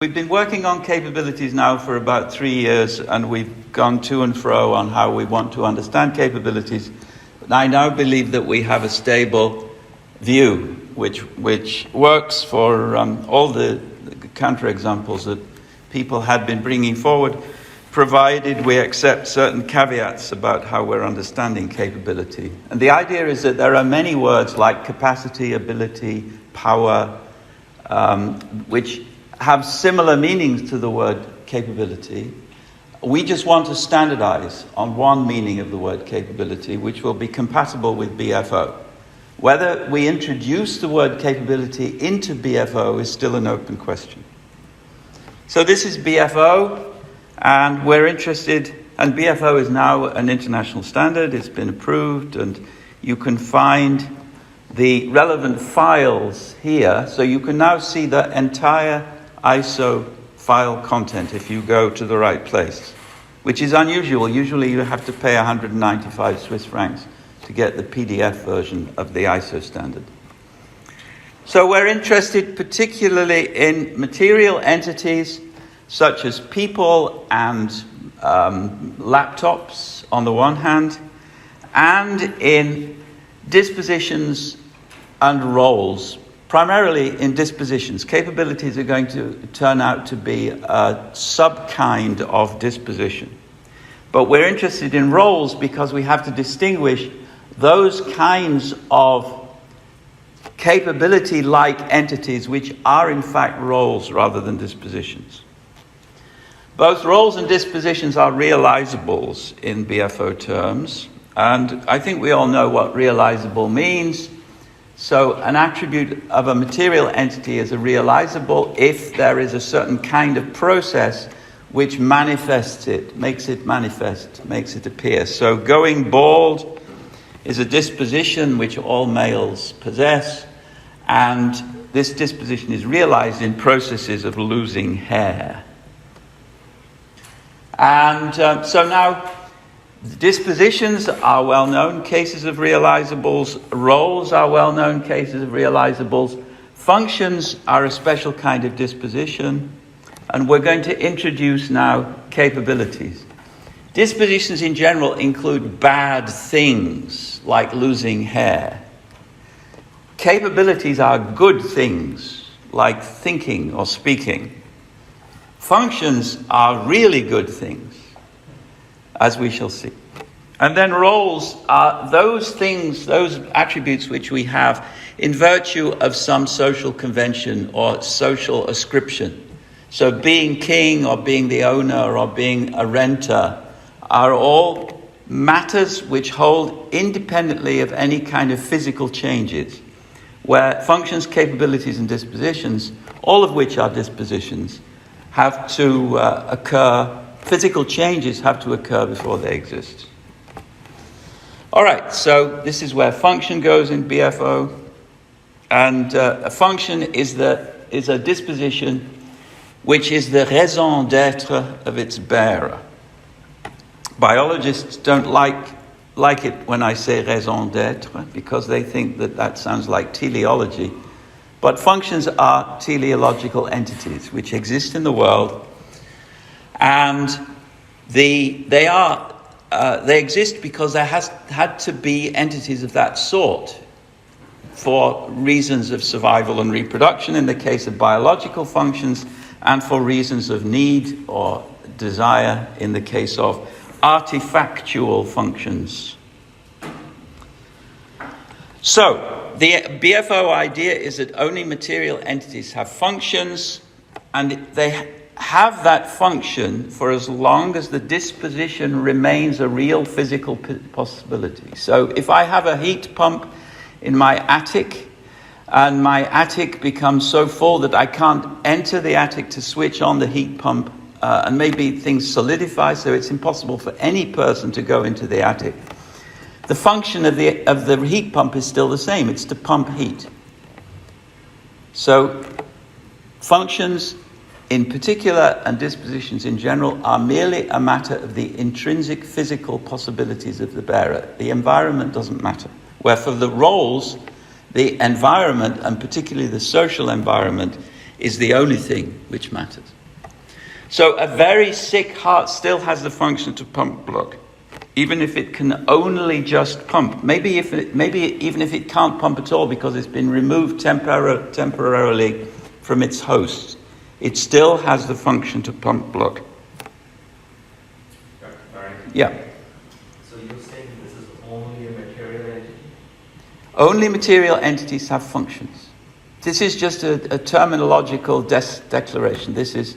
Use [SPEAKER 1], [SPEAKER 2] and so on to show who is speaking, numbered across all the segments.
[SPEAKER 1] We've been working on capabilities now for about 3 years, and we've gone to and fro on how we want to understand capabilities. And I now believe that we have a stable view which works for all the counterexamples that people had been bringing forward, provided we accept certain caveats about how we're understanding capability. And the idea is that there are many words like capacity, ability, power, which have similar meanings to the word capability. We just want to standardize on one meaning of the word capability, which will be compatible with BFO. Whether we introduce the word capability into BFO is still an open question. So this is BFO, and we're interested, and BFO is now an international standard. It's been approved, and you can find the relevant files here. So you can now see the entire ISO file content if you go to the right place, which is unusual. Usually you have to pay 195 Swiss francs to get the PDF version of the ISO standard. So we're interested particularly in material entities such as people and laptops on the one hand, and in dispositions and roles. Primarily in dispositions. Capabilities are going to turn out to be a sub-kind of disposition. But we're interested in roles because we have to distinguish those kinds of capability-like entities which are in fact roles rather than dispositions. Both roles and dispositions are realizables in BFO terms, and I think we all know what realizable means. So an attribute of a material entity is a realizable if there is a certain kind of process which manifests it, makes it manifest, makes it appear. So going bald is a disposition which all males possess, and this disposition is realized in processes of losing hair. And so now, dispositions are well-known cases of realizables. Roles are well-known cases of realizables. Functions are a special kind of disposition. And we're going to introduce now capabilities. Dispositions in general include bad things, like losing hair. Capabilities are good things, like thinking or speaking. Functions are really good things, as we shall see. And then roles are those things, those attributes which we have in virtue of some social convention or social ascription. So being king or being the owner or being a renter are all matters which hold independently of any kind of physical changes, where functions, capabilities, and dispositions, all of which are dispositions, have to occur. Physical changes have to occur before they exist. All right, so this is where function goes in BFO. And a function is a disposition which is the raison d'être of its bearer. Biologists don't like it when I say raison d'être because they think that sounds like teleology. But functions are teleological entities which exist in the world. And they exist because there had to be entities of that sort for reasons of survival and reproduction in the case of biological functions, and for reasons of need or desire in the case of artifactual functions. So the BFO idea is that only material entities have functions, and they have that function for as long as the disposition remains a real physical possibility. So if I have a heat pump in my attic, and my attic becomes so full that I can't enter the attic to switch on the heat pump, and maybe things solidify, so it's impossible for any person to go into the attic, the function of the heat pump is still the same. It's to pump heat. So functions in particular and dispositions in general are merely a matter of the intrinsic physical possibilities of the bearer. The environment doesn't matter. Where for the roles, the environment, and particularly the social environment, is the only thing which matters. So a very sick heart still has the function to pump blood, even if it can only just pump. Maybe even if it can't pump at all because it's been removed temporarily from its host, it still has the function to pump blood.
[SPEAKER 2] Right.
[SPEAKER 1] Yeah.
[SPEAKER 2] So you're saying this is only a material entity?
[SPEAKER 1] Only material entities have functions. This is just a terminological declaration. This is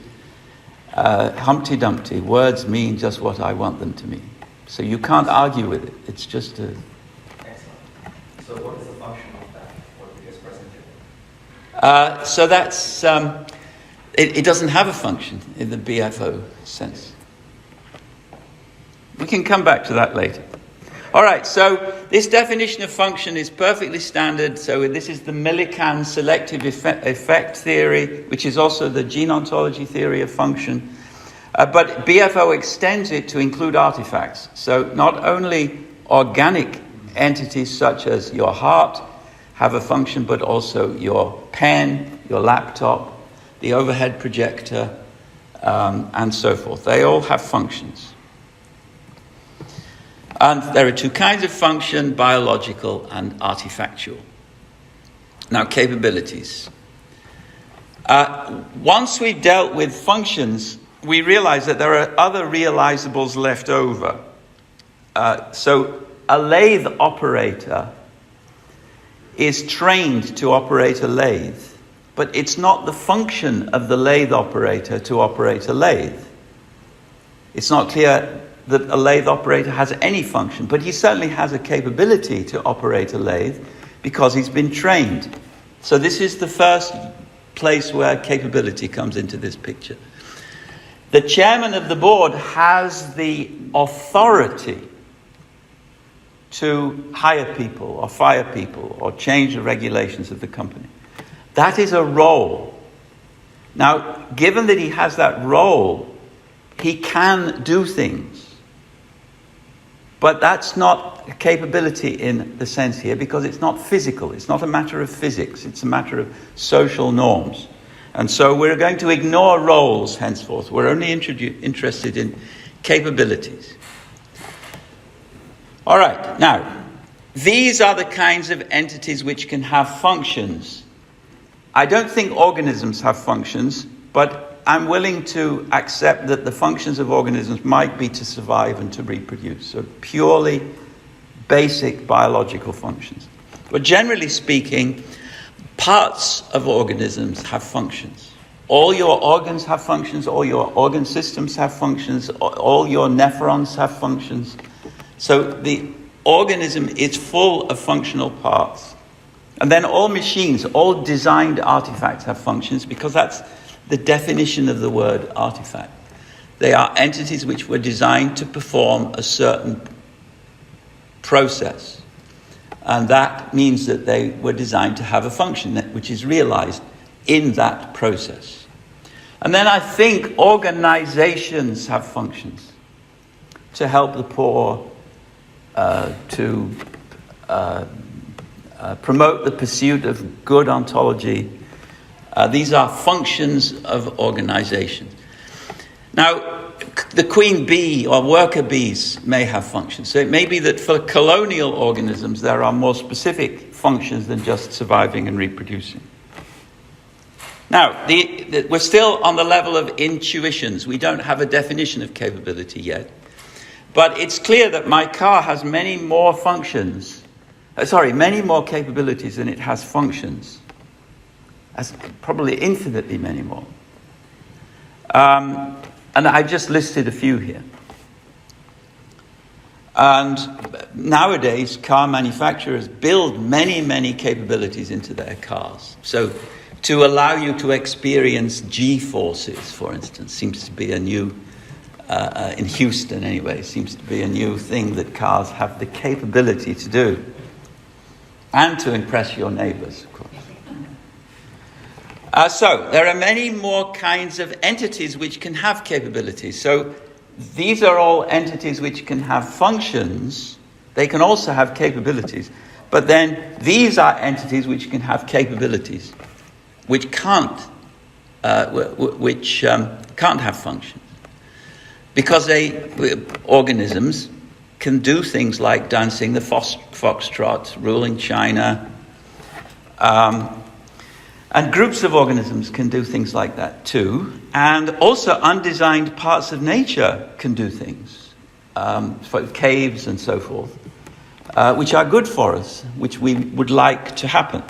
[SPEAKER 1] Humpty Dumpty. Words mean just what I want them to mean. So you can't argue with it. It's just a...
[SPEAKER 2] Excellent. So what is the function of that, what we just presented?
[SPEAKER 1] So that's... It doesn't have a function in the BFO sense. We can come back to that later. All right, so this definition of function is perfectly standard. So this is the Millikan selective effect theory, which is also the gene ontology theory of function. But BFO extends it to include artifacts. So not only organic entities such as your heart have a function, but also your pen, your laptop, the overhead projector, and so forth. They all have functions. And there are two kinds of function, biological and artifactual. Now, capabilities. Once we've dealt with functions, we realize that there are other realizables left over. So a lathe operator is trained to operate a lathe, but it's not the function of the lathe operator to operate a lathe. It's not clear that a lathe operator has any function, but he certainly has a capability to operate a lathe because he's been trained. So this is the first place where capability comes into this picture. The chairman of the board has the authority to hire people or fire people or change the regulations of the company. That is a role. Now, given that he has that role, he can do things. But that's not a capability in the sense here because it's not physical. It's not a matter of physics. It's a matter of social norms. And so we're going to ignore roles henceforth. We're only interested in capabilities. All right. Now, these are the kinds of entities which can have functions. I don't think organisms have functions, but I'm willing to accept that the functions of organisms might be to survive and to reproduce. So purely basic biological functions. But generally speaking, parts of organisms have functions. All your organs have functions, all your organ systems have functions, all your nephrons have functions. So the organism is full of functional parts. And then all machines, all designed artifacts have functions because that's the definition of the word artifact. They are entities which were designed to perform a certain process. And that means that they were designed to have a function which is realized in that process. And then I think organizations have functions to help the poor, to promote the pursuit of good ontology. These are functions of organizations. Now, the queen bee or worker bees may have functions. So it may be that for colonial organisms, there are more specific functions than just surviving and reproducing. Now, we're still on the level of intuitions. We don't have a definition of capability yet. But it's clear that my car has many more capabilities than it has functions. That's probably infinitely many more. And I just listed a few here. And nowadays, car manufacturers build many, many capabilities into their cars. So to allow you to experience G-forces, for instance, seems to be a new, in Houston anyway, seems to be a new thing that cars have the capability to do. And to impress your neighbors, of course. So there are many more kinds of entities which can have capabilities. So these are all entities which can have functions. They can also have capabilities. But then these are entities which can have capabilities, which can't which can't have functions. Because organisms can do things like dancing the foxtrot, ruling China, and groups of organisms can do things like that too. And also undesigned parts of nature can do things, for caves and so forth, which are good for us, which we would like to happen.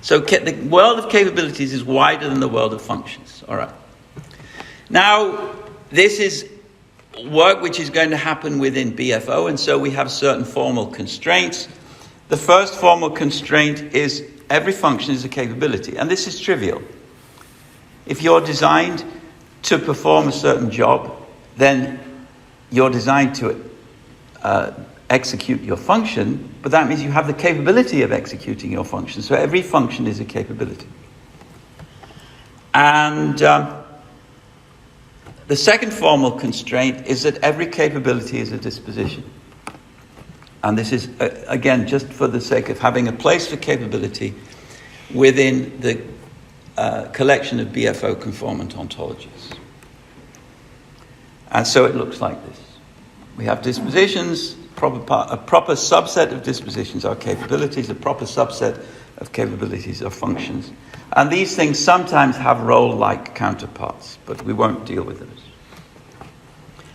[SPEAKER 1] So the world of capabilities is wider than the world of functions. All right. Now, this is work which is going to happen within BFO, and so we have certain formal constraints. The first formal constraint is every function is a capability, and this is trivial. If you're designed to perform a certain job, then you're designed to execute your function, but that means you have the capability of executing your function. So every function is a capability. And the second formal constraint is that every capability is a disposition. And this is, again, just for the sake of having a place for capability within the collection of BFO conformant ontologies. And so it looks like this. We have dispositions, a proper subset of dispositions are capabilities, a proper subset of capabilities are functions. And these things sometimes have role-like counterparts, but we won't deal with those.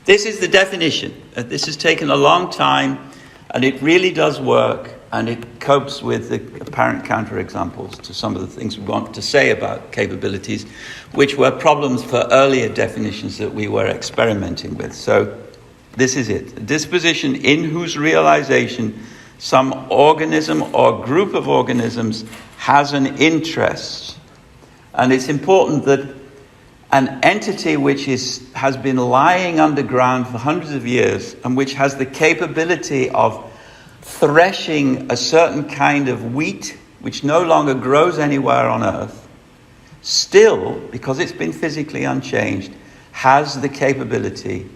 [SPEAKER 1] This is the definition. This has taken a long time, and it really does work, and it copes with the apparent counterexamples to some of the things we want to say about capabilities, which were problems for earlier definitions that we were experimenting with. So this is it. A disposition in whose realization some organism or group of organisms has an interest. And it's important that an entity which has been lying underground for hundreds of years and which has the capability of threshing a certain kind of wheat which no longer grows anywhere on Earth, still, because it's been physically unchanged, has the capability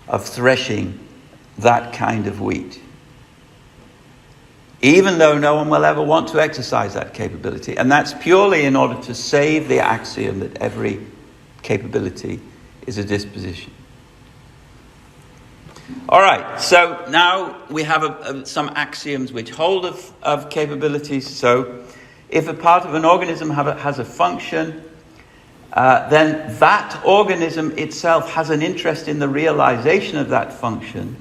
[SPEAKER 1] of threshing that kind of wheat. Even though no one will ever want to exercise that capability. And that's purely in order to save the axiom that every capability is a disposition. All right, so now we have some axioms which hold of capabilities. So if a part of an organism has a function, then that organism itself has an interest in the realization of that function.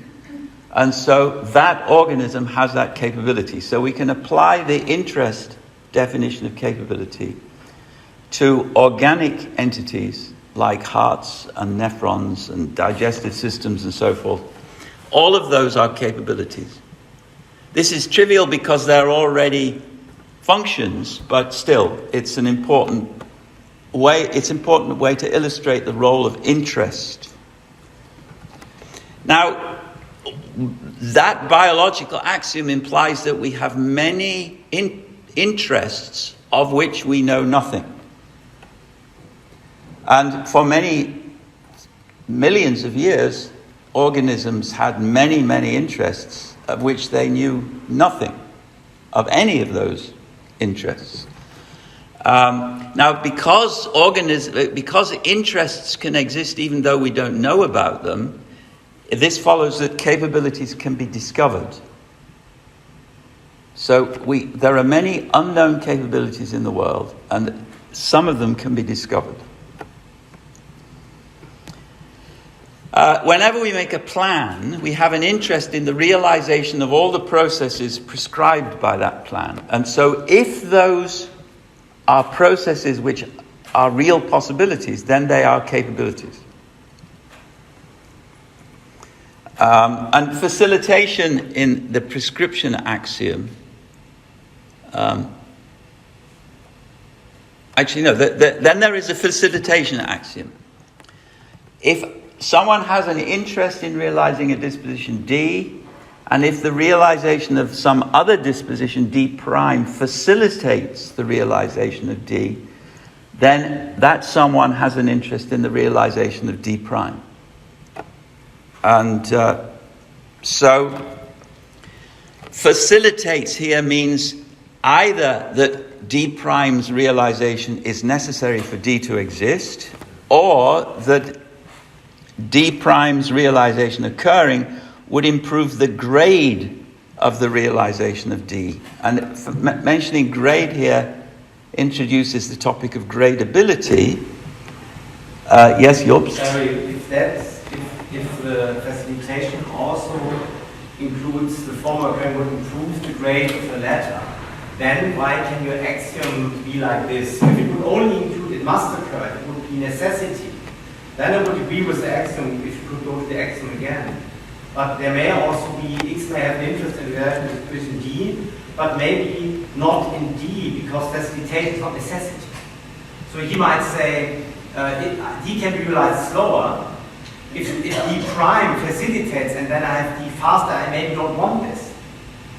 [SPEAKER 1] And so that organism has that capability. So we can apply the interest definition of capability to organic entities like hearts and nephrons and digestive systems and so forth. All of those are capabilities. This is trivial because they're already functions, but still, it's an important way to illustrate the role of interest. Now, that biological axiom implies that we have many interests of which we know nothing. And for many millions of years, organisms had many, many interests of which they knew nothing of any of those interests. Now, because interests can exist even though we don't know about them, this follows that capabilities can be discovered. So there are many unknown capabilities in the world, and some of them can be discovered. Whenever we make a plan, we have an interest in the realization of all the processes prescribed by that plan. And so if those are processes which are real possibilities, then they are capabilities. And facilitation in the prescription axiom. Then there is a facilitation axiom. If someone has an interest in realizing a disposition D, and if the realization of some other disposition D prime facilitates the realization of D, then that someone has an interest in the realization of D prime. And so facilitates here means either that D prime's realization is necessary for D to exist, or that D prime's realization occurring would improve the grade of the realization of D. And mentioning grade here introduces the topic of gradability. Yes, Jobst?
[SPEAKER 3] Sorry, if the facilitation also includes the former occurring would improve the grade of the latter, then why can your axiom be like this? If it would only include it must occur, it would be necessity. Then I would agree with the axiom if you could go to the axiom again. But there may also be, X may have an interest in relation with D, but maybe not in D because facilitation is not necessity. So he might say D can be realized slower. If D prime facilitates and then I have D faster, I maybe don't want this.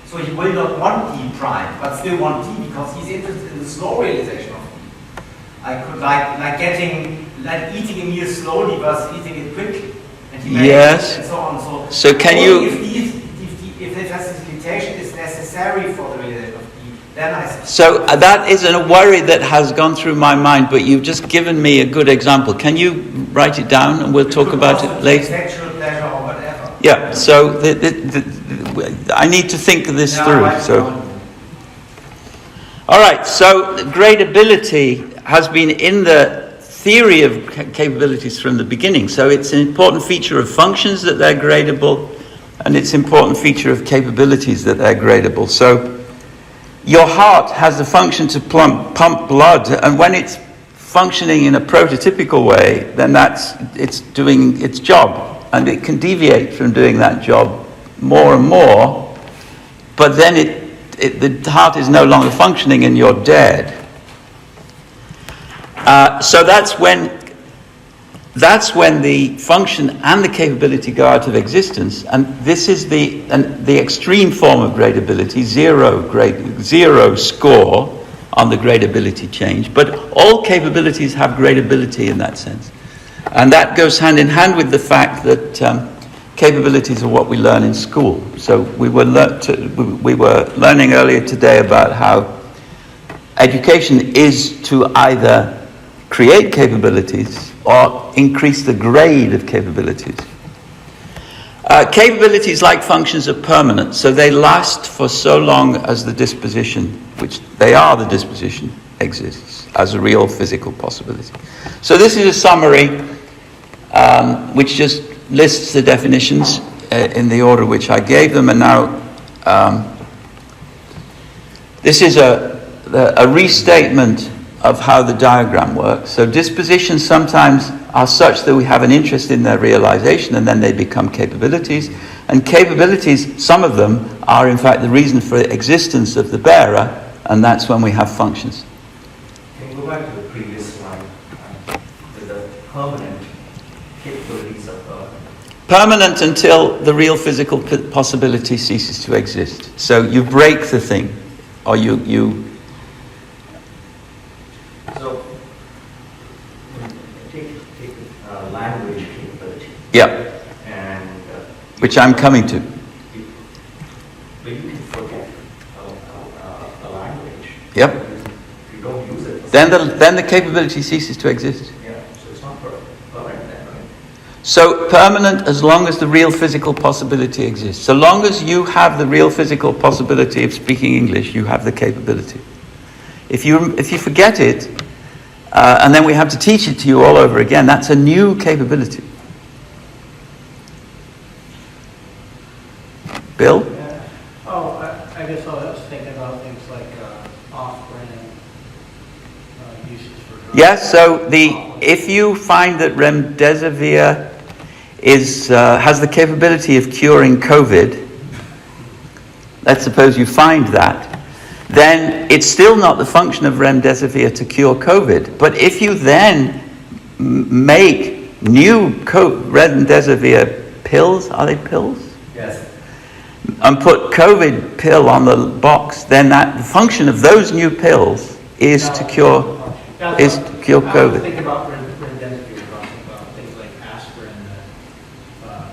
[SPEAKER 3] So he will not want D prime, but still want D because he's interested in the slow realization of D. I could like eating a meal slowly versus eating it quickly. And he
[SPEAKER 1] yes.
[SPEAKER 3] And so on.
[SPEAKER 1] So can you?
[SPEAKER 3] If the facilitation is necessary for the realization of D, then I.
[SPEAKER 1] So that isn't a worry that has gone through my mind, but you've just given me a good example. Can you write it down and we'll talk about it later?
[SPEAKER 3] Sexual pleasure or whatever.
[SPEAKER 1] Yeah. So I need to think this through. All right. So gradability has been in the theory of capabilities from the beginning. So it's an important feature of functions that they're gradable, and it's an important feature of capabilities that they're gradable. So your heart has the function to pump blood, and when it's functioning in a prototypical way, then it's doing its job, and it can deviate from doing that job more and more, but then the heart is no longer functioning and you're dead. So that's when the function and the capability go out of existence, and this is the extreme form of gradability, zero score on the gradability change. But all capabilities have gradability in that sense, and that goes hand in hand with the fact that capabilities are what we learn in school. So we were learning earlier today about how education is to either create capabilities or increase the grade of capabilities. Capabilities, like functions, are permanent, so they last for so long as the disposition, which they are the disposition, exists as a real physical possibility. So this is a summary which just lists the definitions in the order which I gave them, and now this is a restatement of how the diagram works. So dispositions sometimes are such that we have an interest in their realization and then they become capabilities. And capabilities, some of them, are in fact the reason for the existence of the bearer, and that's when we have functions.
[SPEAKER 2] Can you go back to the previous slide? The permanent capabilities are
[SPEAKER 1] permanent until the real physical possibility ceases to exist. So you break the thing, or you
[SPEAKER 2] So, take language capability.
[SPEAKER 1] yeah,
[SPEAKER 2] And
[SPEAKER 1] which I'm coming to.
[SPEAKER 2] But you can forget a language.
[SPEAKER 1] Yep.
[SPEAKER 2] If you don't use it.
[SPEAKER 1] Then the capability ceases to exist.
[SPEAKER 2] Yeah, so it's not permanent then, right?
[SPEAKER 1] So permanent as long as the real physical possibility exists. So long as you have the real physical possibility of speaking English, you have the capability. If you forget it, and then we have to teach it to you all over again, that's a new capability. Bill?
[SPEAKER 4] Yeah. Oh, I guess I was thinking about things like off-brand uses for drugs.
[SPEAKER 1] Yes, so if you find that remdesivir has the capability of curing COVID, let's suppose you find that, then it's still not the function of remdesivir to cure COVID. But if you then make new remdesivir pills, are they pills?
[SPEAKER 3] Yes.
[SPEAKER 1] And put COVID pill on the box, then the function of those new pills is to cure
[SPEAKER 4] I was
[SPEAKER 1] COVID.
[SPEAKER 4] thinking about remdesivir, talking about things like aspirin that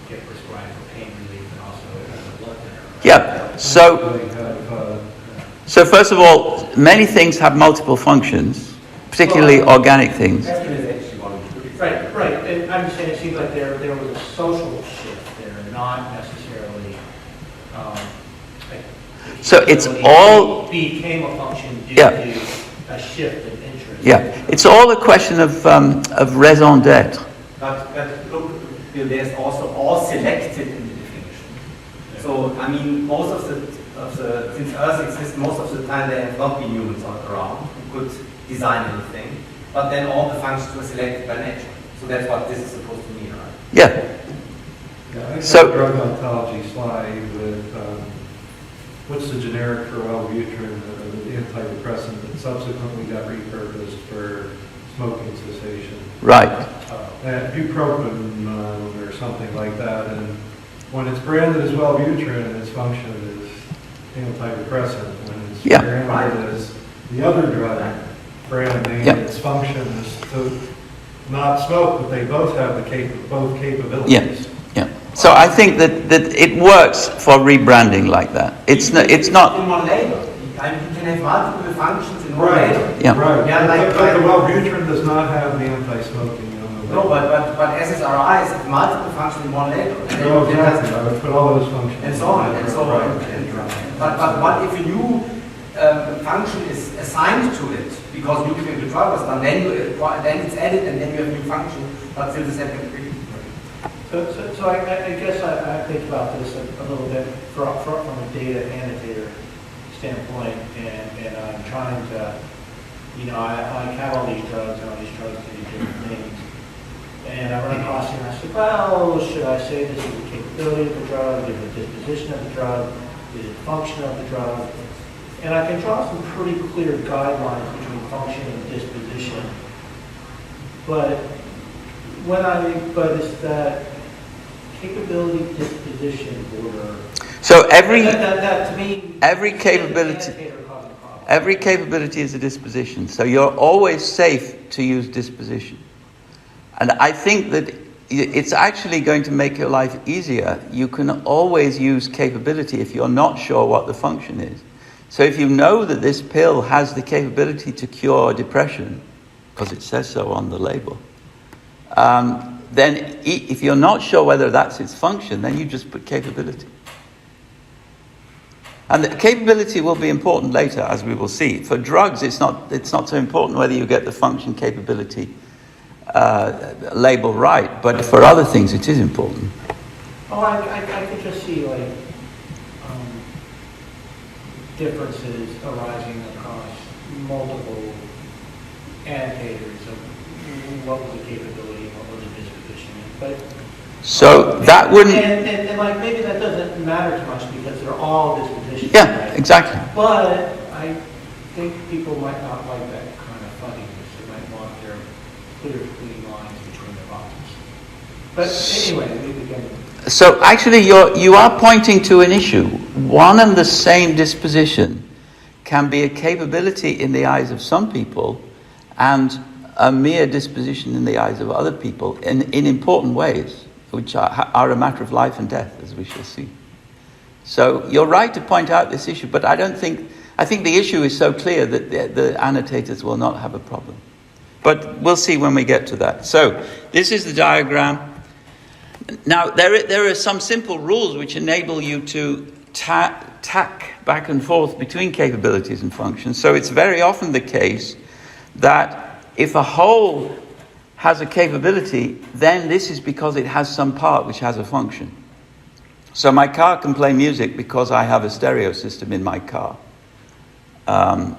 [SPEAKER 4] get prescribed for pain relief and also as a blood thinner. Right?
[SPEAKER 1] Yeah. So
[SPEAKER 5] They have
[SPEAKER 1] So first of all, many things have multiple functions, particularly organic things.
[SPEAKER 3] That's actually one of the
[SPEAKER 4] Right. And I'm saying it seems like there was a social shift there, not necessarily. Like
[SPEAKER 1] So it's all
[SPEAKER 4] became a function due
[SPEAKER 1] Yeah.
[SPEAKER 4] to a shift in interest.
[SPEAKER 1] Yeah, it's all a question of raison d'être.
[SPEAKER 3] But look, there's also all selected in the definition. So, I mean, most of the since Earth exists, most of the time there have not been humans around who could design anything. But then all the functions were selected by nature. So that's what this is supposed to mean, right?
[SPEAKER 1] Yeah.
[SPEAKER 5] Yeah, I
[SPEAKER 1] So-
[SPEAKER 5] have a drug ontology slide with what's the generic for Wellbutrin, the antidepressant that subsequently got repurposed for smoking cessation.
[SPEAKER 1] Right.
[SPEAKER 5] Bupropion or something like that, and when it's branded as Wellbutrin, its function is antidepressant. When it's
[SPEAKER 1] Yeah.
[SPEAKER 5] branded as the other drug brand name,
[SPEAKER 1] Yeah.
[SPEAKER 5] its function is to not smoke, but they both have both capabilities.
[SPEAKER 1] Yeah. So I think that it works for rebranding like that. It's not.
[SPEAKER 3] In one label. I mean, you can have multiple functions in one
[SPEAKER 5] Right,
[SPEAKER 3] label.
[SPEAKER 1] Yeah.
[SPEAKER 5] right.
[SPEAKER 3] Yeah, like-
[SPEAKER 5] But the Wellbutrin does not have the anti-smoking on the
[SPEAKER 3] No,
[SPEAKER 5] label.
[SPEAKER 3] but SSRIs have multiple functions in one label.
[SPEAKER 5] No, exactly, I would put all those functions.
[SPEAKER 3] And so on, and so on.
[SPEAKER 5] Right.
[SPEAKER 3] But what if a new function is assigned to it because nuclear drug was done, then it's added and then you have a new function, but still the same category.
[SPEAKER 4] So I guess I think about this a little bit from a data annotator standpoint, and I'm trying to, I have all these drugs, and all these drugs do different things. And I run across it and I said, well, should I say this is the capability of the drug, is it the disposition of the drug, is it the function of the drug? And I can draw some pretty clear guidelines between function and disposition. But it's that capability disposition order.
[SPEAKER 1] So every
[SPEAKER 4] That to me,
[SPEAKER 1] capability. Every capability is a disposition, so you're always safe to use disposition. And I think that it's actually going to make your life easier. You can always use capability if you're not sure what the function is. So if you know that this pill has the capability to cure depression, because it says so on the label, then if you're not sure whether that's its function, then you just put capability. And the capability will be important later, as we will see. For drugs, it's not so important whether you get the function capability label right, but for other things, it is important.
[SPEAKER 4] Oh, I could just see differences arising across multiple annotators of what was the capability and what was the disposition. But
[SPEAKER 1] So that wouldn't.
[SPEAKER 4] and like maybe that doesn't matter too much because they're all dispositions.
[SPEAKER 1] Yeah,
[SPEAKER 4] right?
[SPEAKER 1] exactly.
[SPEAKER 4] But I think people might not like that kind of funniness. They might want their clear, clean lines between the boxes. But anyway, we can.
[SPEAKER 1] So actually, you are pointing to an issue. One and the same disposition can be a capability in the eyes of some people, and a mere disposition in the eyes of other people in important ways, which are a matter of life and death, as we shall see. So you're right to point out this issue, but I think the issue is so clear that the annotators will not have a problem. But we'll see when we get to that. So this is the diagram. Now, there are some simple rules which enable you to tack back and forth between capabilities and functions. So it's very often the case that if a whole has a capability, then this is because it has some part which has a function. So my car can play music because I have a stereo system in my car. And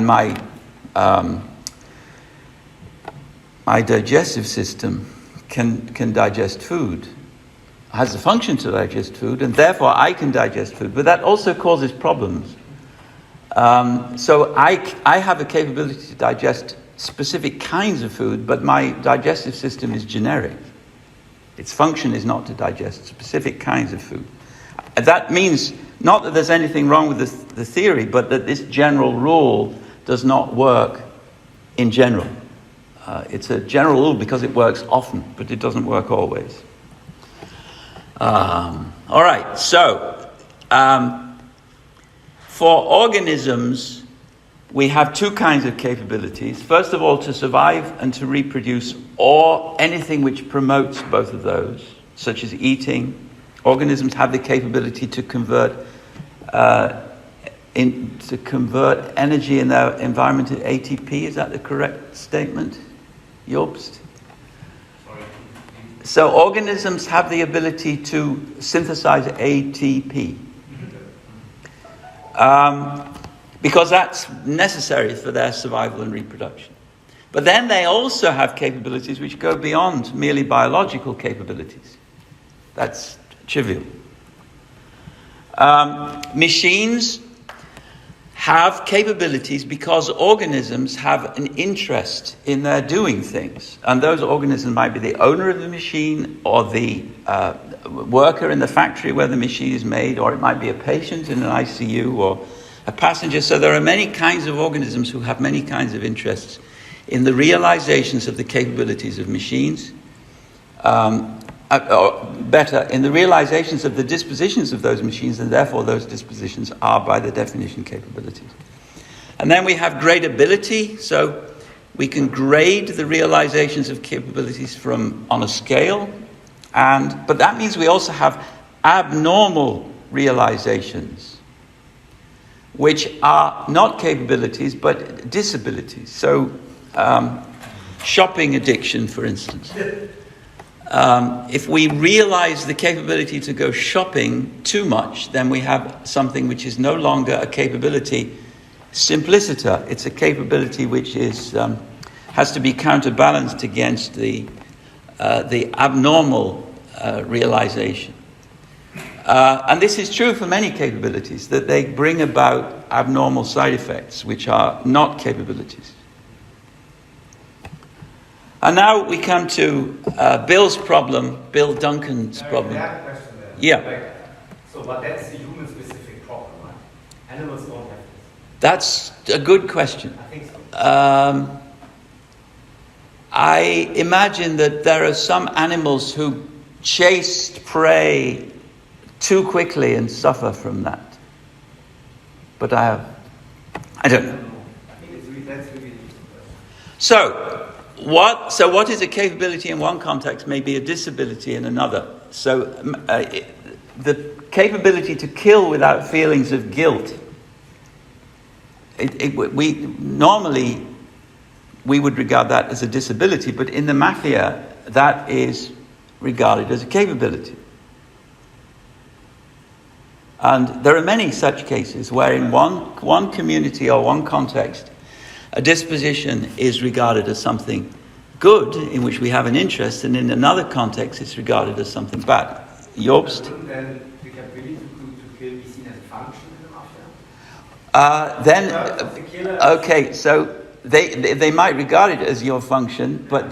[SPEAKER 1] my digestive system can digest food, has a function to digest food, and therefore I can digest food. But that also causes problems. So I have a capability to digest specific kinds of food, but my digestive system is generic. Its function is not to digest specific kinds of food. That means not that there's anything wrong with the theory, but that this general rule does not work in general. It's a general rule because it works often, but it doesn't work always. All right, so For organisms, we have two kinds of capabilities. First of all, to survive and to reproduce, or anything which promotes both of those, such as eating. Organisms have the capability to convert energy in their environment to ATP. Is that the correct statement, Jobst? So organisms have the ability to synthesize ATP. Because that's necessary for their survival and reproduction. But then they also have capabilities which go beyond merely biological capabilities. That's trivial. Machines have capabilities because organisms have an interest in their doing things. And those organisms might be the owner of the machine, or the worker in the factory where the machine is made, or it might be a patient in an ICU, or a passenger. So there are many kinds of organisms who have many kinds of interests in the realizations of the capabilities of machines, or better, in the realizations of the dispositions of those machines, and therefore those dispositions are, by the definition, capabilities. And then we have gradability, so we can grade the realizations of capabilities on a scale, but that means we also have abnormal realizations, which are not capabilities but disabilities. So, shopping addiction, for instance. If we realize the capability to go shopping too much, then we have something which is no longer a capability simpliciter. It's a capability which has to be counterbalanced against the abnormal realization. And this is true for many capabilities, that they bring about abnormal side effects, which are not capabilities. And now we come to Bill's problem, Bill Duncan's problem.
[SPEAKER 3] I have a question there.
[SPEAKER 1] Yeah.
[SPEAKER 3] But that's a human-specific problem, right? Animals don't have this.
[SPEAKER 1] That's a good question.
[SPEAKER 3] I think so.
[SPEAKER 1] I imagine that there are some animals who chase prey too quickly and suffer from that. But I don't know.
[SPEAKER 3] I think that's really interesting.
[SPEAKER 1] So what is a capability in one context may be a disability in another. So the capability to kill without feelings of guilt, we would regard that as a disability, but in the Mafia, that is regarded as a capability. And there are many such cases where in one community or one context, a disposition is regarded as something good, in which we have an interest, and in another context it's regarded as something bad. Jobst?
[SPEAKER 3] Wouldn't then the capability to kill be seen as a function in the Mafia?
[SPEAKER 1] Okay, so they might regard it as your function, but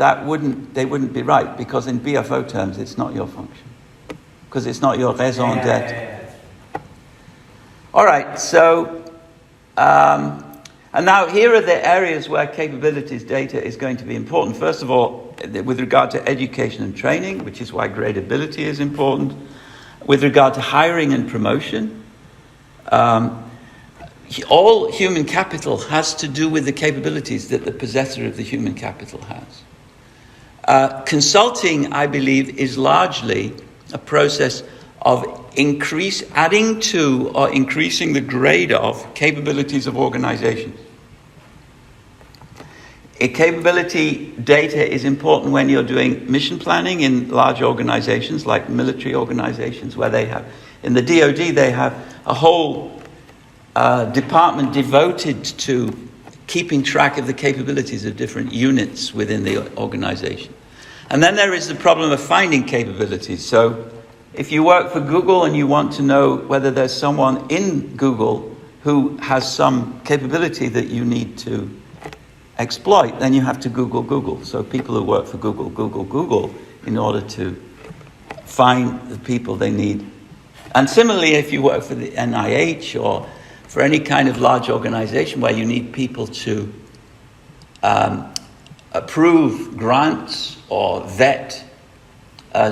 [SPEAKER 1] they wouldn't be right, because in BFO terms it's not your function, because it's not your raison d'être.
[SPEAKER 3] Yeah.
[SPEAKER 1] All right, so and now here are the areas where capabilities data is going to be important. First of all, with regard to education and training, which is why gradability is important. With regard to hiring and promotion, all human capital has to do with the capabilities that the possessor of the human capital has. Consulting, I believe, is largely a process of adding to or increasing the grade of capabilities of organizations. A capability data is important when you're doing mission planning in large organizations like military organizations, where they have, in the DoD, they have a whole department devoted to keeping track of the capabilities of different units within the organization. And then there is the problem of finding capabilities. So if you work for Google and you want to know whether there's someone in Google who has some capability that you need to exploit, then you have to Google. So people who work for Google in order to find the people they need. And similarly, if you work for the NIH or for any kind of large organization where you need people to approve grants or vet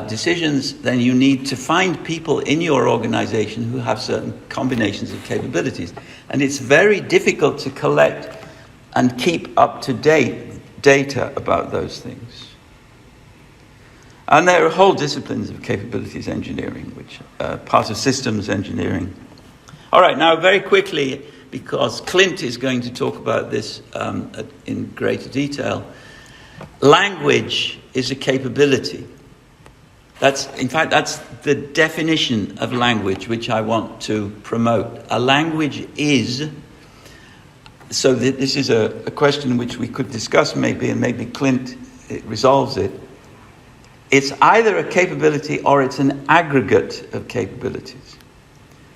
[SPEAKER 1] decisions, then you need to find people in your organization who have certain combinations of capabilities. And it's very difficult to collect and keep up-to-date data about those things. And there are whole disciplines of capabilities engineering, which are part of systems engineering. All right, now very quickly, because Clint is going to talk about this in greater detail, language is a capability. That's the definition of language which I want to promote. A language is, so this is a question which we could discuss maybe, and maybe Clint resolves it. It's either a capability or it's an aggregate of capabilities.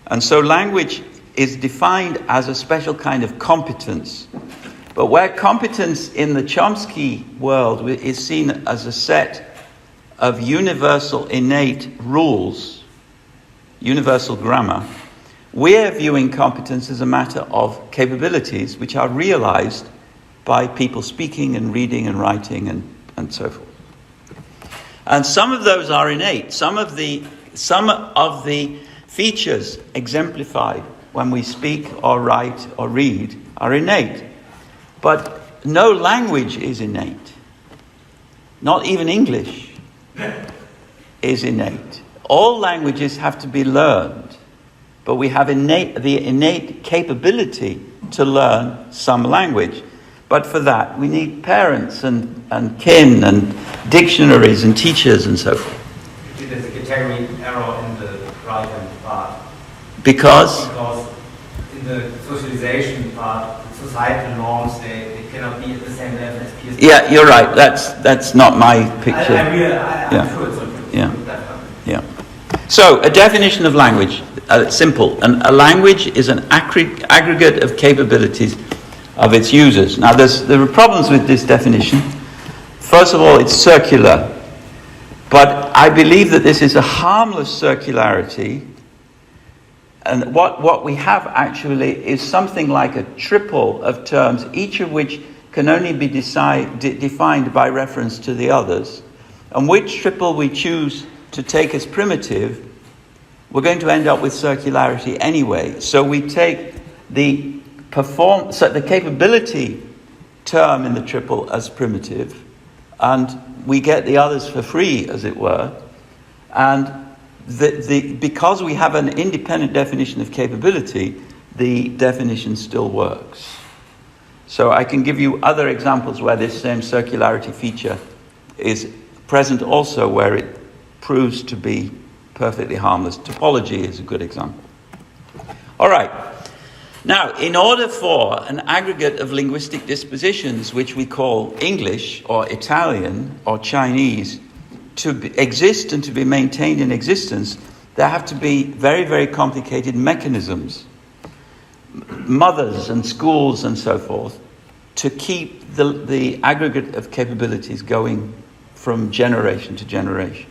[SPEAKER 1] And so language is defined as a special kind of competence. But where competence in the Chomsky world is seen as a set of universal innate rules, universal grammar, we're viewing competence as a matter of capabilities which are realized by people speaking and reading and writing and so forth. And some of those are innate. Some of the features exemplified when we speak or write or read are innate. But no language is innate. Not even English is innate. All languages have to be learned, but we have the innate capability to learn some language. But for that, we need parents and kin and dictionaries and teachers and so forth.
[SPEAKER 3] There's a category error in the right-hand part.
[SPEAKER 1] Because
[SPEAKER 3] in the socialization part, societal norms, they cannot be at the same level as peers.
[SPEAKER 1] yeah, you're right. That's not my picture.
[SPEAKER 3] I'm
[SPEAKER 1] Yeah.
[SPEAKER 3] sure it's not true.
[SPEAKER 1] Yeah. Yeah. So, a definition of language, simple. A language is an aggregate of capabilities of its users. Now, there are problems with this definition. First of all, it's circular. But I believe that this is a harmless circularity. And what we have actually is something like a triple of terms, each of which can only be defined by reference to the others. And which triple we choose to take as primitive, we're going to end up with circularity anyway. So we take the capability term in the triple as primitive, and we get the others for free, as it were. And because we have an independent definition of capability, the definition still works. So I can give you other examples where this same circularity feature is present also, where it proves to be perfectly harmless. Topology is a good example. All right. Now, in order for an aggregate of linguistic dispositions, which we call English or Italian or Chinese, to exist and to be maintained in existence, there have to be very, very complicated mechanisms, mothers and schools and so forth, to keep the aggregate of capabilities going from generation to generation.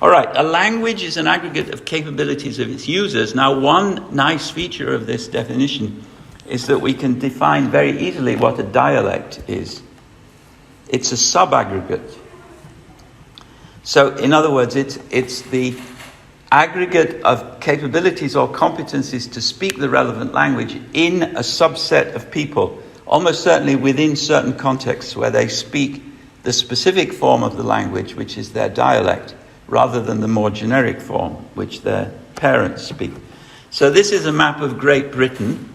[SPEAKER 1] All right, a language is an aggregate of capabilities of its users. Now, one nice feature of this definition is that we can define very easily what a dialect is. It's a sub-aggregate. So, in other words, it's the aggregate of capabilities or competencies to speak the relevant language in a subset of people, almost certainly within certain contexts where they speak the specific form of the language, which is their dialect, rather than the more generic form, which their parents speak. So this is a map of Great Britain,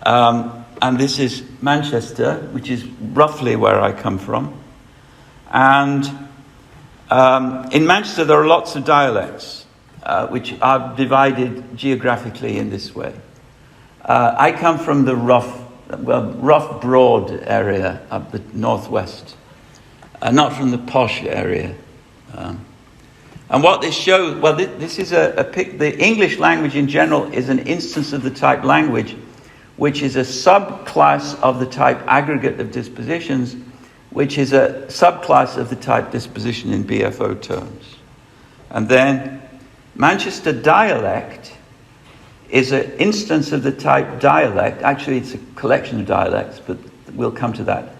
[SPEAKER 1] and this is Manchester, which is roughly where I come from. And in Manchester, there are lots of dialects, which are divided geographically in this way. I come from the rough broad area of the northwest, not from the posh area. And what this shows, this is the English language in general is an instance of the type language, which is a subclass of the type aggregate of dispositions, which is a subclass of the type disposition in BFO terms. And then Manchester dialect is an instance of the type dialect. Actually, it's a collection of dialects, but we'll come to that.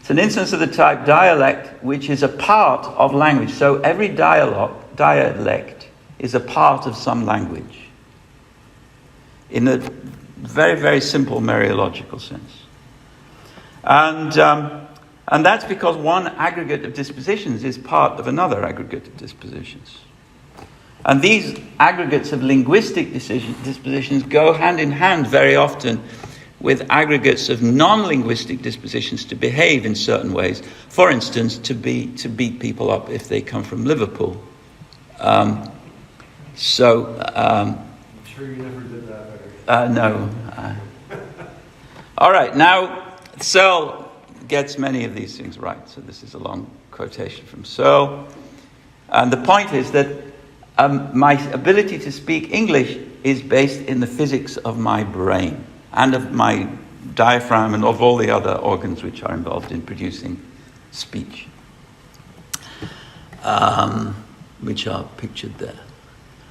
[SPEAKER 1] It's an instance of the type dialect, which is a part of language. So every dialect is a part of some language, in a very, very simple mereological sense. And that's because one aggregate of dispositions is part of another aggregate of dispositions. And these aggregates of linguistic dispositions go hand in hand very often with aggregates of non-linguistic dispositions to behave in certain ways. For instance, to beat people up if they come from Liverpool.
[SPEAKER 5] I'm sure you never did that.
[SPEAKER 1] No. All right, now Searle gets many of these things right. So this is a long quotation from Searle. And the point is that my ability to speak English is based in the physics of my brain and of my diaphragm and of all the other organs which are involved in producing speech, which are pictured there.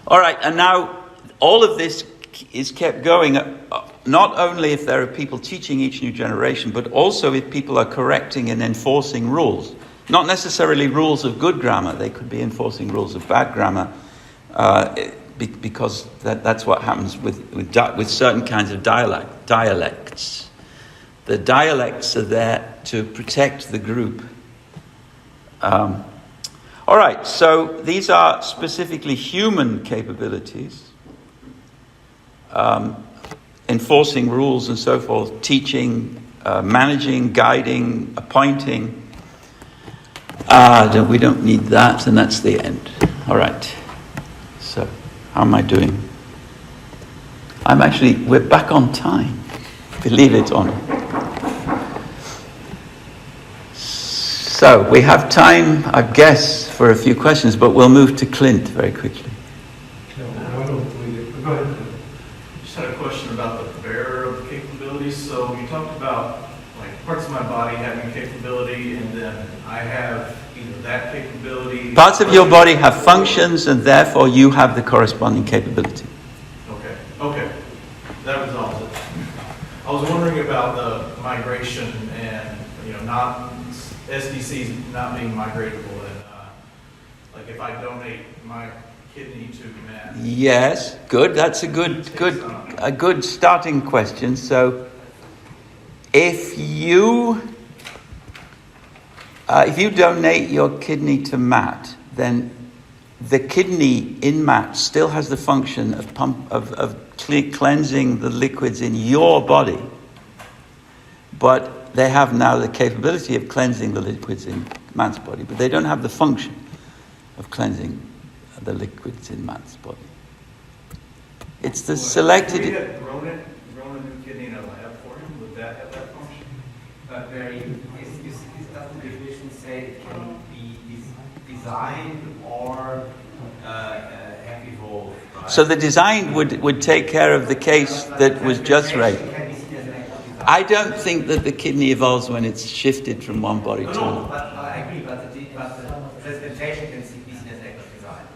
[SPEAKER 1] All right, and now all of this is kept going, not only if there are people teaching each new generation, but also if people are correcting and enforcing rules. Not necessarily rules of good grammar, they could be enforcing rules of bad grammar, because that's what happens with certain kinds of dialects. The dialects are there to protect the group. All right, so these are specifically human capabilities. Enforcing rules and so forth, teaching, managing, guiding, appointing. We don't need that, and that's the end. All right. So, how am I doing? We're back on time. Believe it or not. So, we have time, I guess, for a few questions, but we'll move to Clint very quickly.
[SPEAKER 5] No, I don't believe it. Go ahead.
[SPEAKER 6] Just had a question about the bearer of capabilities. So you talked about like parts of my body having capability, and then I have either that capability.
[SPEAKER 1] Parts of your body have functions, and therefore you have the corresponding capability.
[SPEAKER 6] Okay, that resolves it. I was wondering about the migration and not SDCs not being migratable, and like if I donate my kidney to Matt.
[SPEAKER 1] Yes, good. That's a good starting question. So, if you donate your kidney to Matt, then the kidney in Matt still has the function of cleansing the liquids in your body, but they have now the capability of cleansing the liquids in Matt's body, but they don't have the function of cleansing the liquids in Matt's body. It's the selected.
[SPEAKER 6] If we had grown a new kidney in a lab for him, would that have that function?
[SPEAKER 3] But doesn't the definition say it can be designed or have evolved? Right?
[SPEAKER 1] So the design would take care of the case that was just raised. I don't think that the kidney evolves when it's shifted from one body to another.
[SPEAKER 3] No, but I agree. But the presentation can be seen as act of design.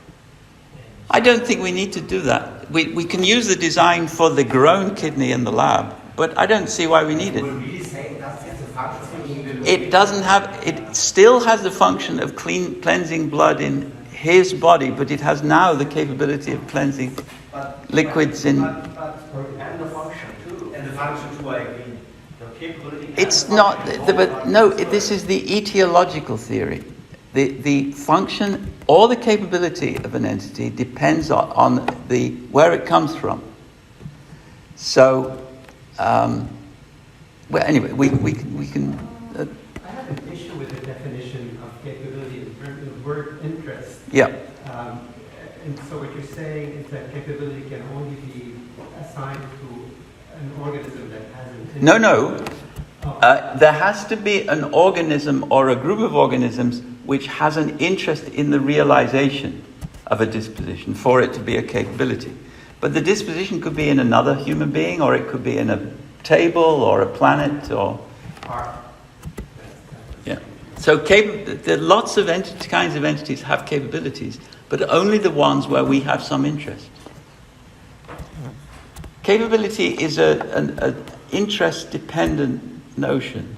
[SPEAKER 1] I don't think we need to do that. We can use the design for the grown kidney in the lab, but I don't see why we need it.
[SPEAKER 3] We're really saying that's the function.
[SPEAKER 1] It doesn't have. It still has the function of cleansing blood in his body, but it has now the capability of cleansing liquids in.
[SPEAKER 3] And the function too. And the function too, I agree. The capability.
[SPEAKER 1] It's not. But no. This is the etiological theory. The function or the capability of an entity depends on where it comes from. So, well, anyway, we can.
[SPEAKER 7] I have an issue with the definition of capability in terms of the word interest.
[SPEAKER 1] Yeah.
[SPEAKER 7] And so what you're saying is that capability can only be assigned to an organism that has an interest.
[SPEAKER 1] No. There has to be an organism or a group of organisms which has an interest in the realization of a disposition for it to be a capability. But the disposition could be in another human being, or it could be in a table or a planet, or yeah. So lots of kinds of entities have capabilities, but only the ones where we have some interest. Capability is an interest-dependent notion.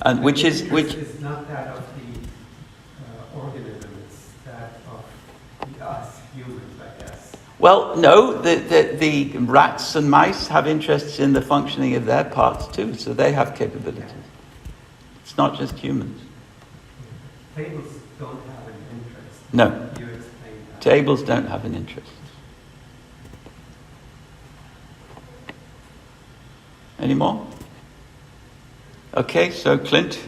[SPEAKER 1] And which is
[SPEAKER 7] It's not that of the organism, it's that of us humans, I guess.
[SPEAKER 1] well, no, the rats and mice have interests in the functioning of their parts too, so they have capabilities. It's not just humans.
[SPEAKER 7] Tables don't have an interest.
[SPEAKER 1] No,
[SPEAKER 7] You explained that.
[SPEAKER 1] tables don't have an interest. Any more? Okay, so Clint.